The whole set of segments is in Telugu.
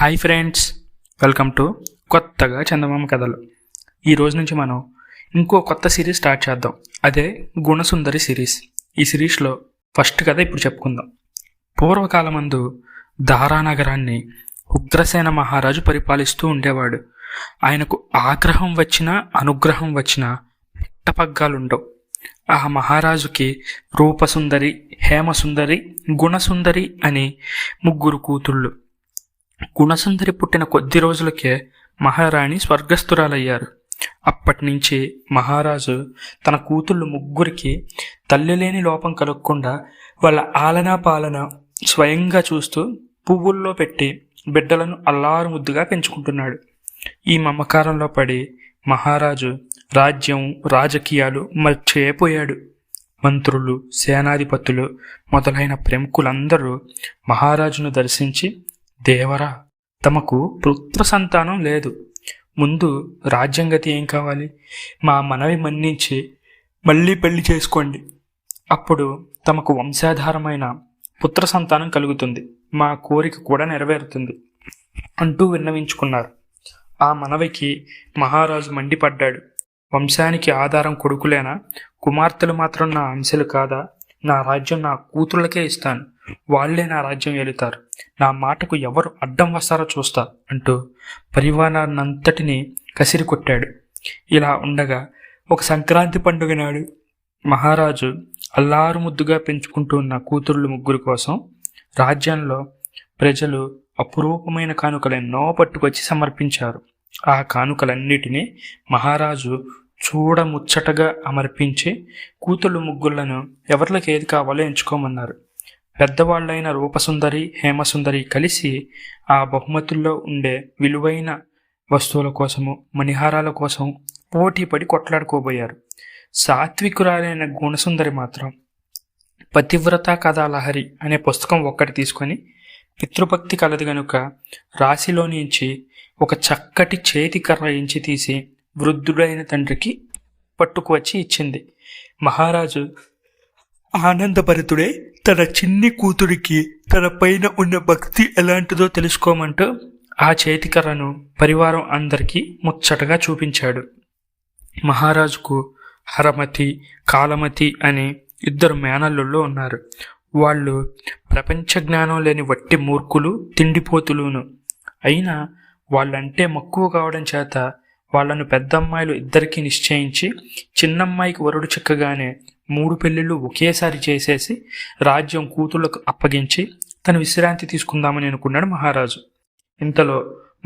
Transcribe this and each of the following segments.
హాయ్ ఫ్రెండ్స్, వెల్కమ్ టు కొత్తగా చందమామ కథలు. ఈ రోజు నుంచి మనం ఇంకో కొత్త సిరీస్ స్టార్ట్ చేద్దాం. అదే గుణసుందరి సిరీస్. ఈ సిరీస్లో ఫస్ట్ కథ ఇప్పుడు చెప్పుకుందాం. పూర్వకాలమందు దారానగరాన్ని ఉగ్రసేన మహారాజు పరిపాలిస్తూ ఉండేవాడు. ఆయనకు ఆగ్రహం వచ్చినా అనుగ్రహం వచ్చినా పట్టపగ్గాలుండవు. ఆ మహారాజుకి రూపసుందరి, హేమసుందరి, గుణసుందరి అని ముగ్గురు కూతుళ్ళు. గుణసుందరి పుట్టిన కొద్ది రోజులకే మహారాణి స్వర్గస్థురాలయ్యారు. అప్పటినుంచి మహారాజు తన కూతుళ్ళు ముగ్గురికి తల్లి లేని లోపం కలగకుండా వాళ్ళ ఆలనా పాలన స్వయంగా చూస్తూ పువ్వుల్లో పెట్టి బిడ్డలను అల్లారు ముద్దుగా పెంచుకుంటున్నాడు. ఈ మమకారంలో పడి మహారాజు రాజ్యం, రాజకీయాలు మర్చిపోయాడు. మంత్రులు, సేనాధిపతులు మొదలైన ప్రముఖులందరూ మహారాజును దర్శించి, దేవరా, తమకు పుత్ర సంతానం లేదు, ముందు రాజ్యంగతి ఏం కావాలి? మా మనవి మన్నించి మళ్ళీ పెళ్లి చేసుకోండి, అప్పుడు తమకు వంశాధారమైన పుత్ర సంతానం కలుగుతుంది, మా కోరిక కూడా నెరవేరుతుంది అంటూ విన్నవించుకున్నారు. ఆ మనవికి మహారాజు మండిపడ్డాడు. వంశానికి ఆధారం కొడుకులేనా? కుమార్తెలు మాత్రం నా అంశలు కాదా? నా రాజ్యం నా కూతుళ్ళకే ఇస్తాను, వాళ్లే నా రాజ్యం ఏలుతారు, నా మాటకు ఎవరు అడ్డం వస్తారో చూస్తా అంటూ పరివారాన్నంతటినీ కసిరి కొట్టాడు. ఇలా ఉండగా ఒక సంక్రాంతి పండుగ నాడు మహారాజు అల్లారు ముద్దుగా పెంచుకుంటూ ఉన్న కూతుళ్ళు ముగ్గురు కోసం రాజ్యంలో ప్రజలు అపురూపమైన కానుకలెన్నో పట్టుకొచ్చి సమర్పించారు. ఆ కానుకలన్నిటినీ మహారాజు చూడముచ్చటగా అమర్పించి కూతుళ్ళు ముగ్గులను ఎవరికి ఏది కావాలో ఎంచుకోమన్నారు. పెద్దవాళ్లైన రూపసుందరి, హేమసుందరి కలిసి ఆ బహుమతుల్లో ఉండే విలువైన వస్తువుల కోసము, మణిహారాల కోసం పోటీపడి కొట్లాడుకోబోయారు. సాత్వికురాలైన గుణసుందరి మాత్రం పతివ్రత కథాలహరి అనే పుస్తకం ఒక్కటి తీసుకొని, పితృభక్తి కలది గనుక రాశిలోనించి ఒక చక్కటి చేతి కర్ర ఎంచి తీసి వృద్ధుడైన తండ్రికి పట్టుకువచ్చి ఇచ్చింది. మహారాజు ఆనందభరితుడే తన చిన్ని కూతురికి తన పైన ఉన్న భక్తి ఎలాంటిదో తెలుసుకోమంటూ ఆ చేతికర్రను పరివారం అందరికీ ముచ్చటగా చూపించాడు. మహారాజుకు హరమతి, కాలమతి అనే ఇద్దరు మేనల్లుళ్ళు ఉన్నారు. వాళ్ళు ప్రపంచ జ్ఞానం లేని వట్టి మూర్ఖులు, తిండిపోతులును. అయినా వాళ్ళంటే మక్కువ కావడం చేత వాళ్లను పెద్దమ్మాయిలు ఇద్దరికీ నిశ్చయించి, చిన్నమ్మాయికి వరుడు చిక్కగానే 3 పెళ్లిళ్ళు ఒకేసారి చేసేసి రాజ్యం కూతుళ్లకు అప్పగించి తన విశ్రాంతి తీసుకుందామని అనుకున్నాడు మహారాజు. ఇంతలో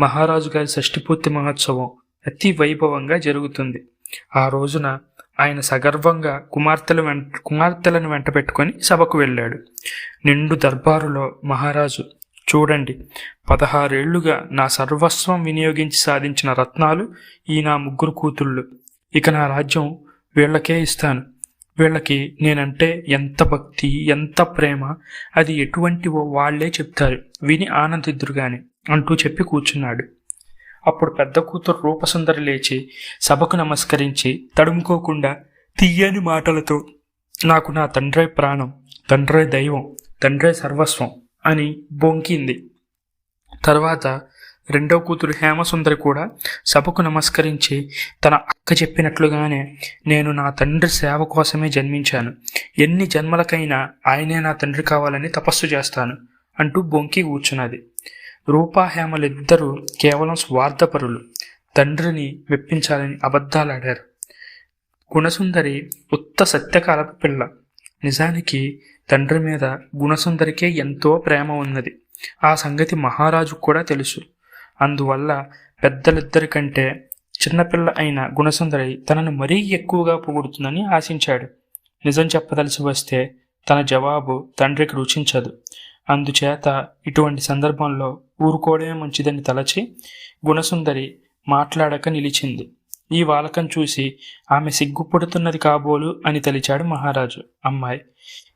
మహారాజు గారి షష్ఠిపూర్తి మహోత్సవం అతి వైభవంగా జరుగుతుంది. ఆ రోజున ఆయన సగర్వంగా కుమార్తెలను వెంట పెట్టుకొని సభకు వెళ్ళాడు. నిండు దర్బారులో మహారాజు, చూడండి, 16 ఏళ్లుగా నా సర్వస్వం వినియోగించి సాధించిన రత్నాలు ఈ నా ముగ్గురు కూతుళ్ళు. ఇక నా రాజ్యం వీళ్లకే ఇస్తాను. వీళ్ళకి నేనంటే ఎంత భక్తి, ఎంత ప్రేమ, అది ఎటువంటివో వాళ్లే చెప్తారు, విని ఆనందిద్దురుగాని అంటూ చెప్పి కూర్చున్నాడు. అప్పుడు పెద్ద కూతురు రూపసుందరి లేచి సభకు నమస్కరించి తడుముకోకుండా తీయని మాటలతో, నాకు నా తండ్రే ప్రాణం, తండ్రే దైవం, తండ్రే సర్వస్వం అని బొంకింది. తర్వాత రెండో కూతురు హేమసుందరి కూడా సభకు నమస్కరించి తన అక్క చెప్పినట్లుగానే, నేను నా తండ్రి సేవ కోసమే జన్మించాను, ఎన్ని జన్మలకైనా ఆయనే నా తండ్రి కావాలని తపస్సు చేస్తాను అంటూ బొంకి కూర్చున్నది. రూపా, హేమలిద్దరూ కేవలం స్వార్థపరులు, తండ్రిని మెప్పించాలని అబద్ధాలాడారు. గుణసుందరి ఉత్త సత్యకాలపు పిల్ల. నిజానికి తండ్రి మీద గుణసుందరికే ఎంతో ప్రేమ ఉన్నది. ఆ సంగతి మహారాజు కూడా తెలుసు. అందువల్ల పెద్దలిద్దరికంటే చిన్నపిల్ల అయిన గుణసుందరి తనను మరీ ఎక్కువగా పొగుడుతుందని ఆశించాడు. నిజం చెప్పదలిసి వస్తే తన జవాబు తండ్రికి రుచించదు. అందుచేత ఇటువంటి సందర్భంలో ఊరుకోవడమే మంచిదని తలచి గుణసుందరి మాట్లాడక నిలిచింది. ఈ వాలకం చూసి ఆమె సిగ్గుపడుతున్నది కాబోలు అని తలిచాడు మహారాజు. అమ్మాయి,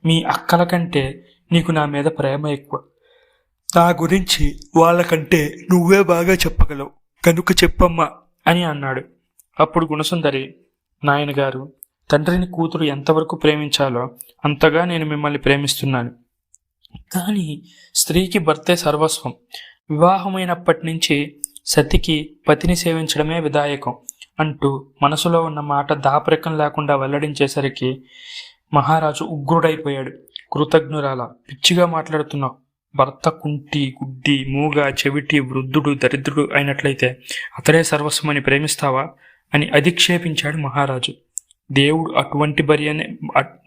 మీ అక్కల కంటే నీకు నా మీద ప్రేమ ఎక్కువ. నా గురించి వాళ్ళకంటే నువ్వే బాగా చెప్పగలవు, కనుక చెప్పమ్మా అని అన్నాడు. అప్పుడు గుణసుందరి, నాయనగారు, తండ్రిని కూతురు ఎంతవరకు ప్రేమించాలో అంతగా నేను మిమ్మల్ని ప్రేమిస్తున్నాను. కానీ స్త్రీకి భర్తే సర్వస్వం. వివాహమైనప్పటి నుంచి సతికి పతిని సేవించడమే విధాయకం అంటూ మనసులో ఉన్న మాట దాపరికం లేకుండా వెల్లడించేసరికి మహారాజు ఉగ్రుడైపోయాడు. కృతజ్ఞురాల, పిచ్చిగా మాట్లాడుతున్నావు. భర్త కుంటి, గుడ్డి, మూగ, చెవిటి, వృద్ధుడు, దరిద్రుడు అయినట్లయితే అతడే సర్వస్వమని ప్రేమిస్తావా అని అధిక్షేపించాడు మహారాజు.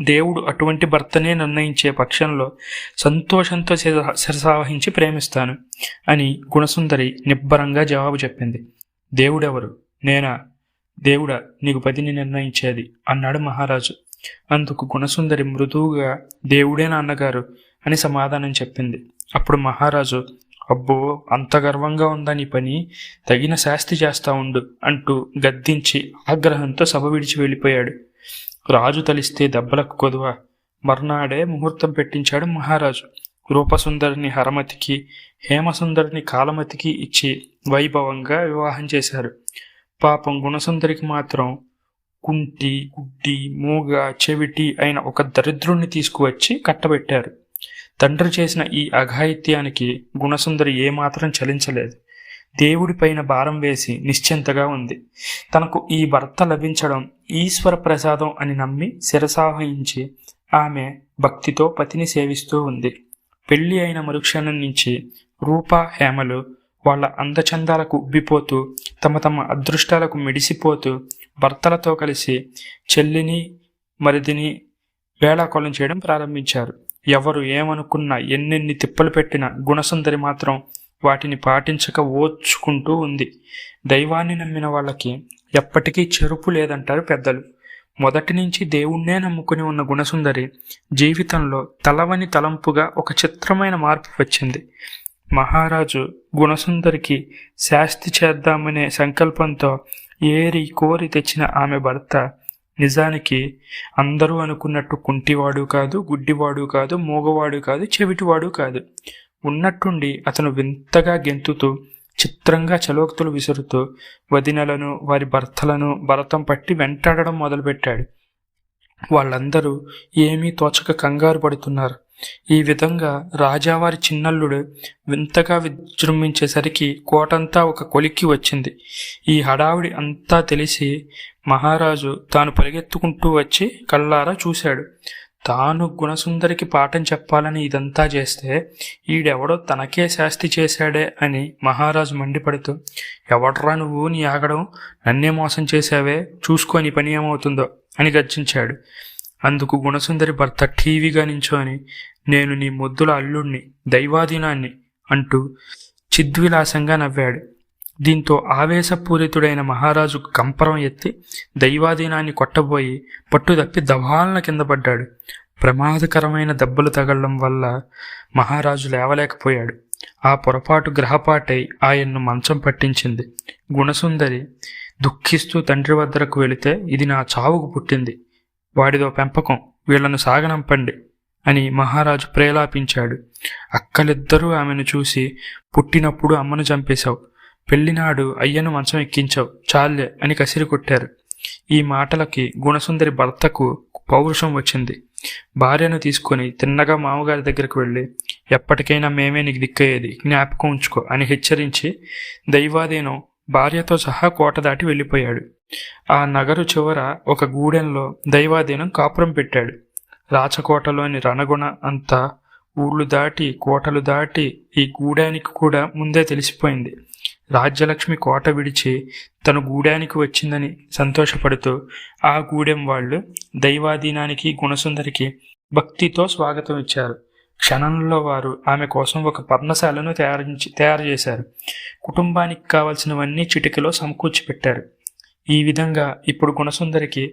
దేవుడు అటువంటి భర్తనే నిర్ణయించే పక్షంలో సంతోషంతో శిరసావహించి ప్రేమిస్తాను అని గుణసుందరి నిబ్బరంగా జవాబు చెప్పింది. దేవుడెవరు? నేనా? దేవుడా నీకు పతిని నిర్ణయించేది అన్నాడు మహారాజు. అందుకు గుణసుందరి మృదువుగా దేవుడే నాన్నగారు అని సమాధానం చెప్పింది. అప్పుడు మహారాజు, అబ్బో, అంత గర్వంగా ఉందా నీ పని? తగిన శాస్తి చేస్తా ఉండు అంటూ గద్దించి ఆగ్రహంతో సభ విడిచి వెళ్ళిపోయాడు. రాజు తలిస్తే దెబ్బలకు కొదువా? మర్నాడే ముహూర్తం పెట్టించాడు మహారాజు. రూపసుందరిని హరమతికి, హేమసుందరిని కాలమతికి ఇచ్చి వైభవంగా వివాహం చేశారు. పాపం గుణసుందరికి మాత్రం కుంటి, గుడ్డి, మూగ, చెవిటి అయిన ఒక దరిద్రుణ్ణి తీసుకువచ్చి కట్టబెట్టారు. తండ్రి చేసిన ఈ అఘాయిత్యానికి గుణసుందరి ఏమాత్రం చలించలేదు. దేవుడిపైన భారం వేసి నిశ్చింతగా ఉంది. తనకు ఈ భర్త లభించడం ఈశ్వర ప్రసాదం అని నమ్మి శిరసావహించి ఆమె భక్తితో పతిని సేవిస్తూ ఉంది. పెళ్లి అయిన మరుక్షణం నుంచి రూప, హేమలు వాళ్ళ అందచందాలకు ఉబ్బిపోతూ తమ తమ అదృష్టాలకు మిడిసిపోతూ భర్తలతో కలిసి చెల్లిని, మరిదిని వేళాకోళం చేయడం ప్రారంభించారు. ఎవరు ఏమనుకున్నా, ఎన్నెన్ని తిప్పలు పెట్టినా గుణసుందరి మాత్రం వాటిని పాటించక ఓర్చుకుంటూ ఉంది. దైవాన్ని నమ్మిన వాళ్ళకి ఎప్పటికీ చెరుపు లేదంటారు పెద్దలు. మొదటి నుంచి దేవుణ్ణే నమ్ముకుని ఉన్న గుణసుందరి జీవితంలో తలవని తలంపుగా ఒక చిత్రమైన మార్పు వచ్చింది. మహారాజు గుణసుందరికి శాస్తి చేద్దామనే సంకల్పంతో ఏరి కోరి తెచ్చిన ఆమె భర్త నిజానికి అందరూ అనుకున్నట్టు కుంటివాడు కాదు, గుడ్డివాడు కాదు, మూగవాడు కాదు, చెవిటివాడు కాదు. ఉన్నట్టుండి అతను వింతగా గెంతుతూ, చిత్రంగా చలోక్తులు విసురుతూ వదినలను, వారి భర్తలను భరతం పట్టి వెంటాడడం మొదలుపెట్టాడు. వాళ్ళందరూ ఏమీ తోచక కంగారు పడుతున్నారు. ఈ విధంగా రాజావారి చిన్నల్లుడు వింతగా విజృంభించేసరికి కోటంతా ఒక కొలిక్కి వచ్చింది. ఈ హడావిడి అంతా తెలిసి మహారాజు తాను పరిగెత్తుకుంటూ వచ్చి కళ్ళారా చూశాడు. తాను గుణసుందరికి పాఠం చెప్పాలని ఇదంతా చేస్తే ఈడెవడో తనకే శాస్తి చేశాడే అని మహారాజు మండిపడుతూ, ఎవడ్రా నువ్వు, నీ ఆగడం, నన్నే మోసం చేశావే, చూసుకో నీ పని ఏమవుతుందో అని గర్జించాడు. అందుకు గుణసుందరి భర్త ఠీవిగా నించోని, నేను నీ ముద్దుల అల్లుణ్ణి, దైవాధీనాన్ని అంటూ చిద్విలాసంగా నవ్వాడు. దీంతో ఆవేశపూరితుడైన మహారాజు కంపరం ఎత్తి దైవాధీనాన్ని కొట్టబోయి పట్టుదప్పి దవాలన కింద పడ్డాడు. ప్రమాదకరమైన దెబ్బలు తగలడం వల్ల మహారాజు లేవలేకపోయాడు. ఆ పొరపాటు గ్రహపాటై ఆయన్ను మంచం పట్టించింది. గుణసుందరి దుఃఖిస్తూ తండ్రి వద్దకు వెళితే, ఇది నా చావుకు పుట్టింది, వాడిదో పెంపకం, వీళ్లను సాగనంపండి అని మహారాజు ప్రేలాపించాడు. అక్కలిద్దరూ ఆమెను చూసి, పుట్టినప్పుడు అమ్మను చంపేశావు, పెళ్లినాడు అయ్యను మంచం ఎక్కించావు, చాలే అని కసిరి కొట్టారు. ఈ మాటలకి గుణసుందరి భర్తకు పౌరుషం వచ్చింది. భార్యను తీసుకుని తిన్నగా మామగారి దగ్గరకు వెళ్ళి, ఎప్పటికైనా మేమే నీకు దిక్కయ్యేది, జ్ఞాపకం ఉంచుకో అని హెచ్చరించి దైవాధీనం భార్యతో సహా కోట దాటి వెళ్ళిపోయాడు. ఆ నగరు చివర ఒక గూడెంలో దైవాధీనం కాపురం పెట్టాడు. రాచకోటలోని రణగుణ అంతా ఊళ్ళు దాటి, కోటలు దాటి ఈ గూడానికి కూడా ముందే తెలిసిపోయింది. రాజ్యలక్ష్మి కోట విడిచి తను గూడానికి వచ్చిందని సంతోషపడుతూ ఆ గూడెం వాళ్ళు దైవాధీనానికి, గుణసుందరికి భక్తితో స్వాగతం ఇచ్చారు. క్షణంలో వారు ఆమె కోసం ఒక పర్ణశాలను తయారు చేశారు. కుటుంబానికి కావలసినవన్నీ చిటికలో సమకూర్చి పెట్టారు. ఈ విధంగా ఇప్పుడు గుణసుందరికి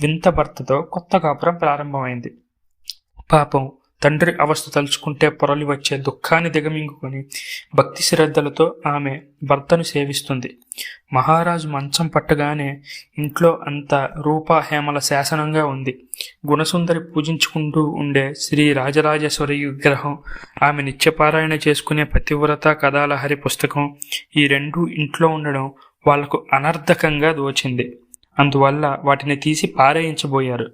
వింత భర్తతో కొత్త కాపురం ప్రారంభమైంది. పాపం తండ్రి అవస్థ తలుచుకుంటే పొరలి వచ్చే దుఃఖాన్ని దిగమింగుకొని భక్తి శ్రద్ధలతో ఆమె భర్తను సేవిస్తుంది. మహారాజు మంచం పట్టగానే ఇంట్లో అంతా రూపాహేమల శాసనంగా ఉంది. గుణసుందరి పూజించుకుంటూ ఉండే శ్రీ రాజరాజేశ్వరి విగ్రహం, ఆమె నిత్యపారాయణ చేసుకునే పతివ్రత కథాలహరి పుస్తకం, ఈ రెండూ ఇంట్లో ఉండడం వాళ్లకు అనర్థకంగా దోచింది. అందువల్ల వాటిని తీసి పారేయించబోయారు.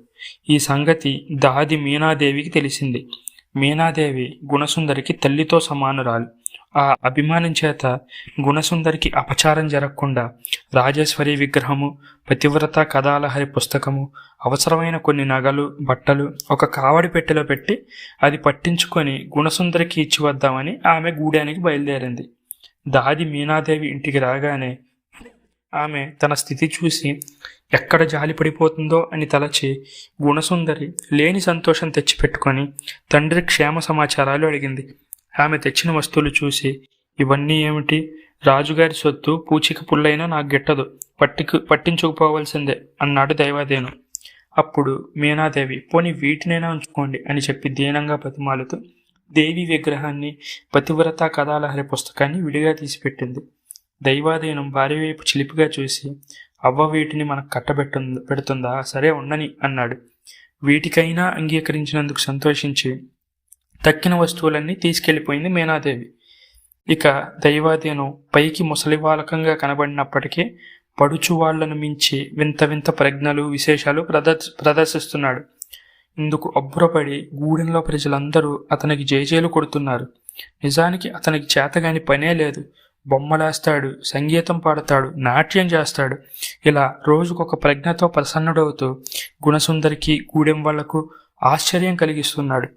ఈ సంగతి దాది మీనాదేవికి తెలిసింది. మీనాదేవి గుణసుందరికి తల్లితో సమానురాలు. ఆ అభిమానం చేత గుణసుందరికి అపచారం జరగకుండా రాజేశ్వరి విగ్రహము, పతివ్రత కథాలహరి పుస్తకము, అవసరమైన కొన్ని నగలు, బట్టలు ఒక కావడి పెట్టెలో పెట్టి అది పట్టించుకొని గుణసుందరికి ఇచ్చి వద్దామని ఆమె గూడానికి బయలుదేరింది. దాది మీనాదేవి ఇంటికి రాగానే ఆమె తన స్థితి చూసి ఎక్కడ జాలి పడిపోతుందో అని తలచి గుణసుందరి లేని సంతోషం తెచ్చిపెట్టుకొని తండ్రి క్షేమ సమాచారాలు అడిగింది. ఆమె తెచ్చిన వస్తువులు చూసి, ఇవన్నీ ఏమిటి? రాజుగారి సొత్తు పూచిక పుల్లైనా నాకు గిట్టదు, పట్టించుకుపోవలసిందే అన్నాడు దైవాదేను. అప్పుడు మీనాదేవి, పోని వీటినైనా ఉంచుకోండి అని చెప్పి దీనంగా బతిమాలుతూ దేవి విగ్రహాన్ని, పతివ్రత కథాలహరి పుస్తకాన్ని విడిగా తీసిపెట్టింది. దైవాధీనం భార్య వైపు చిలిపిగా చూసి, అవ్వ వీటిని మనకు పెడుతుందా? సరే ఉండని అన్నాడు. వీటికైనా అంగీకరించినందుకు సంతోషించి తక్కిన వస్తువులన్నీ తీసుకెళ్లిపోయింది మీనాదేవి. ఇక దైవాధీనం పైకి ముసలివాలకంగా కనబడినప్పటికీ పడుచు వాళ్లను మించి వింత వింత ప్రజ్ఞలు, విశేషాలు ప్రదర్శిస్తున్నాడు. ఇందుకు అబ్బురపడి గూడెంలో ప్రజలందరూ అతనికి జయజేలు కొడుతున్నారు. నిజానికి అతనికి చేతగాని పనే లేదు. బొమ్మలేస్తాడు, సంగీతం పాడతాడు, నాట్యం చేస్తాడు. ఇలా రోజుకొక ప్రజ్ఞతో ప్రసన్నుడవుతూ గుణసుందరికి, గూడెం వాళ్లకు ఆశ్చర్యం కలిగిస్తున్నాడు.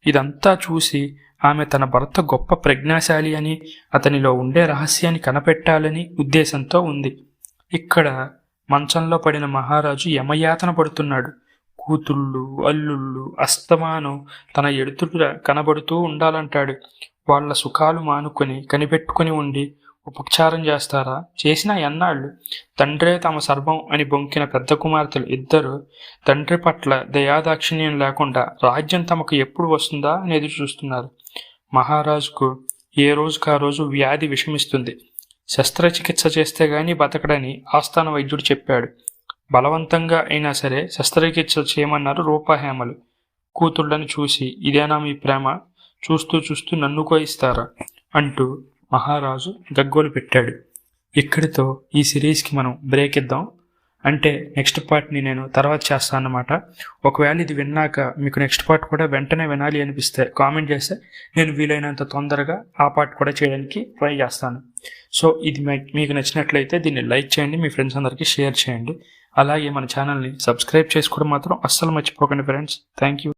ఇదంతా చూసి ఆమె తన భర్త గొప్ప ప్రజ్ఞాశాలి అని, అతనిలో ఉండే రహస్యాన్ని కనపెట్టాలని ఉద్దేశంతో ఉంది. ఇక్కడ మంచంలో పడిన మహారాజు యమయాతన పడుతున్నాడు. కూతుళ్ళు, అల్లుళ్ళు అస్తమానం తన ఎడుతుట కనబడుతూ ఉండాలంటాడు. వాళ్ల సుఖాలు మానుకొని కనిపెట్టుకుని ఉండి ఉపచారం చేస్తారా? చేసిన ఎన్నాళ్ళు? తండ్రే తమ సర్వం అని బొంకిన పెద్ద కుమార్తెలు ఇద్దరు తండ్రి పట్ల దయాదాక్షిణ్యం లేకుండా రాజ్యం తమకు ఎప్పుడు వస్తుందా అని ఎదురు చూస్తున్నారు. మహారాజుకు ఏ రోజుకు ఆ రోజు వ్యాధి విషమిస్తుంది. శస్త్రచికిత్స చేస్తే గాని బతకడని ఆస్థాన వైద్యుడు చెప్పాడు. బలవంతంగా అయినా సరే శస్త్రచికిత్స చేయమన్నారు రూపాహేమలు. కూతుళ్ళని చూసి, ఇదేనా మీ ప్రేమ? చూస్తూ చూస్తూ నన్ను కోయిస్తారా అంటూ మహారాజు గగ్గోలు పెట్టాడు. ఇక్కడితో ఈ సిరీస్కి మనం బ్రేక్ ఇద్దాం. అంటే నెక్స్ట్ పార్ట్ని నేను తర్వాత చేస్తాను అన్నమాట. ఒకవేళ ఇది విన్నాక మీకు నెక్స్ట్ పార్ట్ కూడా వెంటనే వినాలి అనిపిస్తే కామెంట్ చేస్తే నేను వీలైనంత తొందరగా ఆ పార్ట్ కూడా చేయడానికి ట్రై చేస్తాను. సో ఇది మీకు నచ్చినట్లయితే దీన్ని లైక్ చేయండి, మీ ఫ్రెండ్స్ అందరికీ షేర్ చేయండి. అలాగే మన ఛానల్ని సబ్స్క్రైబ్ చేసుకోవడం మాత్రం అస్సలు మర్చిపోకండి ఫ్రెండ్స్. Thank you.